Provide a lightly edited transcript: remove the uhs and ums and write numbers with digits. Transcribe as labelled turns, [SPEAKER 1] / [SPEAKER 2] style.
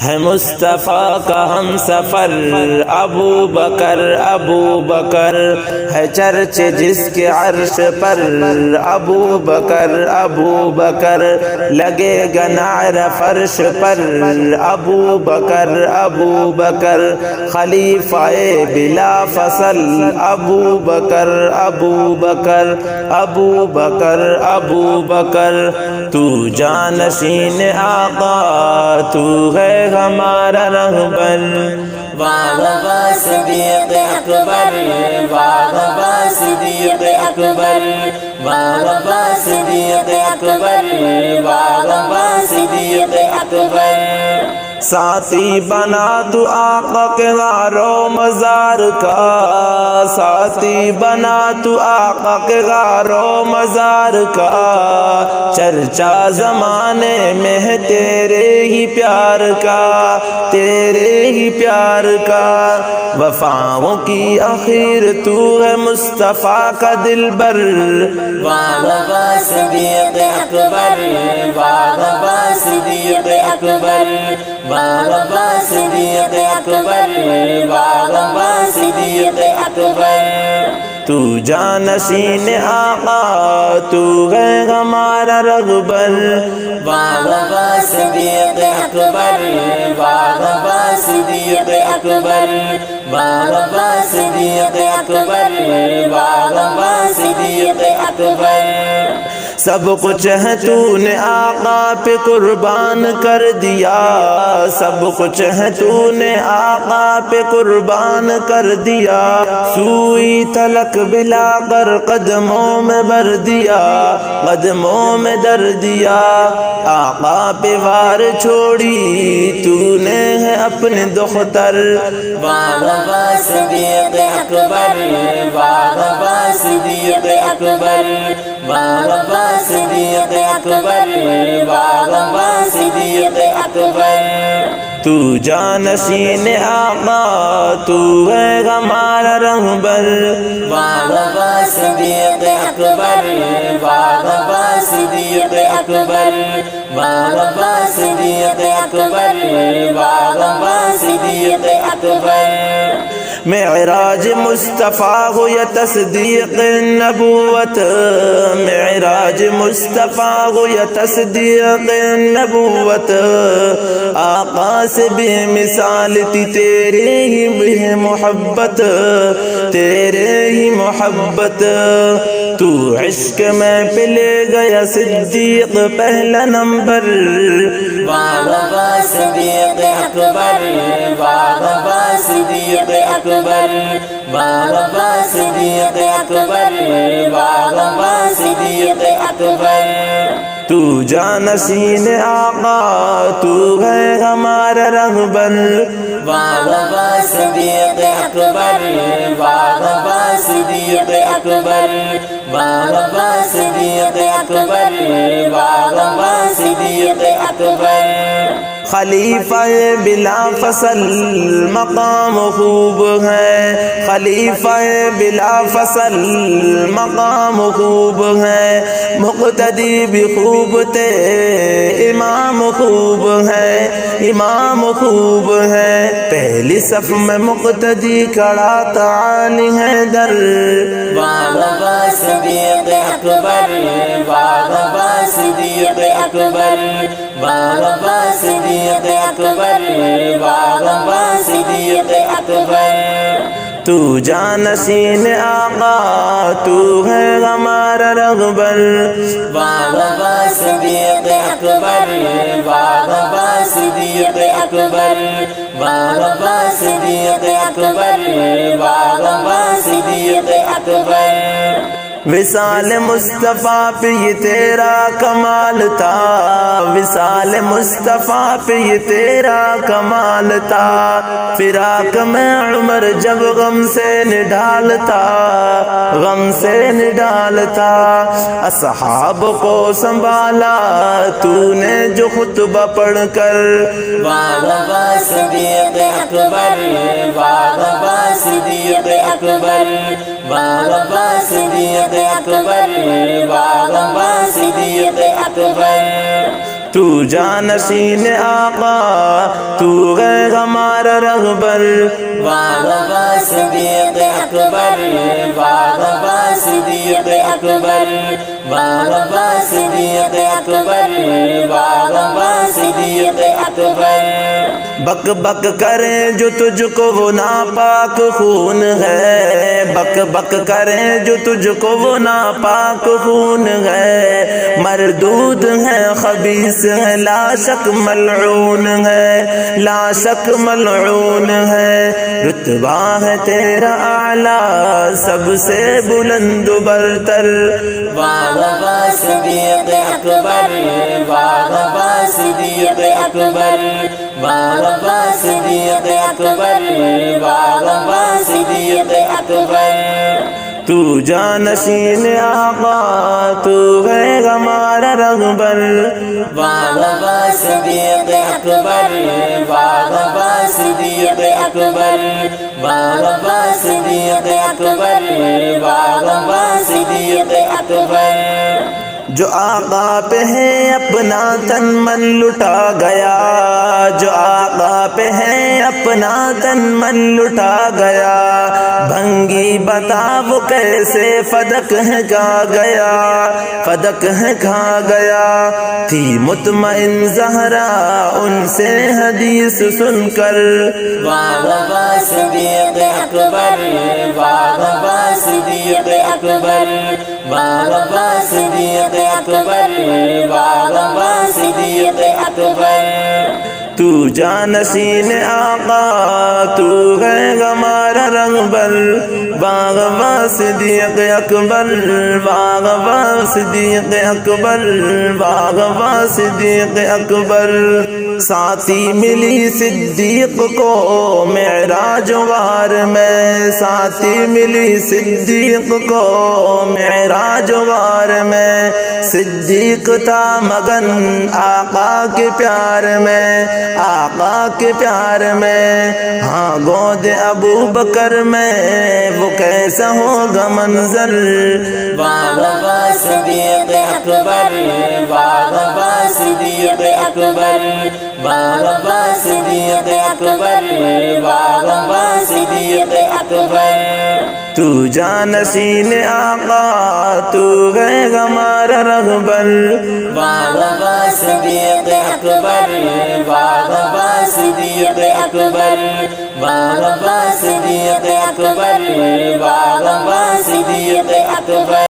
[SPEAKER 1] ہے مصطفیٰ کا ہم سفر ابو بکر ابو بکر، ہے چرچ جس کے عرش پر ابو بکر ابو بکر، لگے گا نعرہ فرش پر ابو بکر ابو بکر، خلیفہ بلا فصل ابو بکر ابو بکر ابو بکر ابو بکر، تو جانشین آقا تو ہے ہمارا رہبر،
[SPEAKER 2] واہ واہ صدیق اکبر، واہ واہ صدیق اکبر، واہ واہ صدیق اکبر، واہ واہ صدیق اکبر۔
[SPEAKER 1] ساتھی بنا تو آقا کے غارو مزار کا، ساتھی بنا تو آقا کے غارو مزار کا، چرچا زمانے میں ہے تیرے ہی پیار کا، تیرے ہی پیار کا، وفاؤں کی اخیر تو ہے مصطفیٰ کا دلبر،
[SPEAKER 2] واہ واہ صدیق اکبر، واہ واہ صدیق اکبر، واہ واہ صدیق اکبر، واہ واہ صدیق اکبر۔
[SPEAKER 1] تو جانشین آقا تو ہے ہمارا رغبر،
[SPEAKER 2] واہ واہ صدیق اکبر، واہ واہ صدیق اکبر، واہ واہ صدیق اکبر، واہ واہ صدیق اکبر۔
[SPEAKER 1] سب کچھ ہے تو نے آقا پہ قربان کر دیا، سب کچھ ہے تو نے آقا پہ قربان کر دیا، سوئی تلک بلا کر قدموں میں بھر دیا، قدموں میں در دیا، آقا پہ وار چھوڑی تو نے ہے اپنے دختر،
[SPEAKER 2] واہ واہ صدیق اکبر، واہ واہ صدیق اکبر، واہ واہ صدیق اکبر، واہ واہ صدیق اکبر۔
[SPEAKER 1] تو جانشین آقا تو ہے ہمارا رہبر،
[SPEAKER 2] واہ واہ صدیق اکبر، واہ واہ صدیق اکبر، واہ واہ صدیق اکبر، واہ واہ صدیق اکبر۔
[SPEAKER 1] معراج مصطفیٰ ہو یا تصدیق نبوت، معراج مصطفیٰ ہو یا تصدیق نبوت، آقا سے بے مثال تھی تیرے ہی بے محبت، تیرے ہی محبت، تو عشق میں پلے گیا صدیق پہلا نمبر،
[SPEAKER 2] واہ واہ صدیق اکبر، واہ واہ صدیق اکبر، واہ واہ صدیق اکبر، واہ واہ صدیق اکبر۔
[SPEAKER 1] تو جانشین آقا تو ہے ہمارا رہبر،
[SPEAKER 2] واہ واہ صدیق اکبر، واہ واہ صدیق اکبر، واہ واہ صدیق اکبر، واہ واہ صدیق اکبر۔
[SPEAKER 1] خلیفہ بلا فصل مقام خوب ہے، خلیفہ بلا فصل مقام خوب ہے، مقتدی بھی خوب تھے امام خوب ہے، امام خوب ہے، پہلی صف میں مقتدی کھڑا تھا علی حیدر،
[SPEAKER 2] واہ واہ صدیق اکبر، واہ واہ صدیق اکبر، واہ واہ صدیق اکبر، واہ واہ صدیق اکبر۔
[SPEAKER 1] تو جانشین آقا تو ہے ہمارا رغبر،
[SPEAKER 2] واہ واہ صدیق اکبر، واہ واہ صدیق اکبر، واہ واہ صدیق اکبر، واہ واہ صدیق اکبر۔
[SPEAKER 1] وصال مصطفیٰ پہ یہ تیرا کمال تھا، وصال مصطفیٰ پہ یہ تیرا کمال تھا، فراق میں عمر جب غم سے نڈالتا، غم سے نڈالتا، اصحاب کو سنبھالا تو نے جو خطبہ پڑھ کر،
[SPEAKER 2] واہ واہ صدیق اکبر، واہ واہ صدیق اکبر، واہ واہ صدیق اکبر، واہ واہ صدیق اکبر۔
[SPEAKER 1] تو جانشین آقا تو ہے ہمارا رہبر،
[SPEAKER 2] باغبا صدیق اکبر، باغبا صدیق اکبر، باغبا صدیق اکبر، باغبا صدیق اکبر۔
[SPEAKER 1] بک بک کرے جو تجھ کو وہ ناپاک خون ہے، بک بک کرے جو تجھ کو وہ ناپاک خون ہے، مردود ہے خبیث ہے لا شک ملعون ہے، لا شک ملعون ہے، رتبہ ہے تیرا اعلیٰ سب سے بلند و برتر۔
[SPEAKER 2] باغبا صدیق اکبر، باغبا صدیق اکبر، باغبا صدیق اکبر، باغبا صدیق اکبر۔
[SPEAKER 1] تو جانشین آقا تو ہے ہمارا رہبر،
[SPEAKER 2] باغبا صدیق اکبر، باغبا صدیق اکبر، باغبا صدیق اکبر، باغبا صدیق اکبر۔
[SPEAKER 1] جو آقا پہ ہے اپنا تن من لٹا گیا، جو آقا پہ ہے اپنا تن من لٹا گیا، بھنگی بتا وہ کیسے فدق ہے کھا گیا، فدق ہے کھا گیا۔ تھی مطمئن زہرا ان سے حدیث سن کر،
[SPEAKER 2] باغبا صدیق اکبر، باغبا صدیق اکبر، باغبا صدیق اکبر، باغبا صدیق اکبر۔
[SPEAKER 1] تو جانشین آقا تو ہے ہمارا رہبر، باغبا صدیق اکبر، باغبا صدیق اکبر، باغبا صدیق اکبر۔ ساتھی ملی صدیق کو معراج غار میں، ساتھی ملی صدیق کو معراج غار میں، صدیق تھا مگن آقا کے پیار میں، آقا کے پیار میں۔ ہاں گود ابو بکر میں وہ کیسا ہوگا منظر،
[SPEAKER 2] باغبا صدیق اکبر، باغبا صدیق اکبر، باغبا صدیق اکبر، باغبا صدیق اکبر۔
[SPEAKER 1] تو جانشین آقا تو ہے ہمارا رہبر،
[SPEAKER 2] باغبا صدیق اکبر، باغبا صدیق اکبر، باغبا صدیق اکبر، باغبا صدیق اکبر۔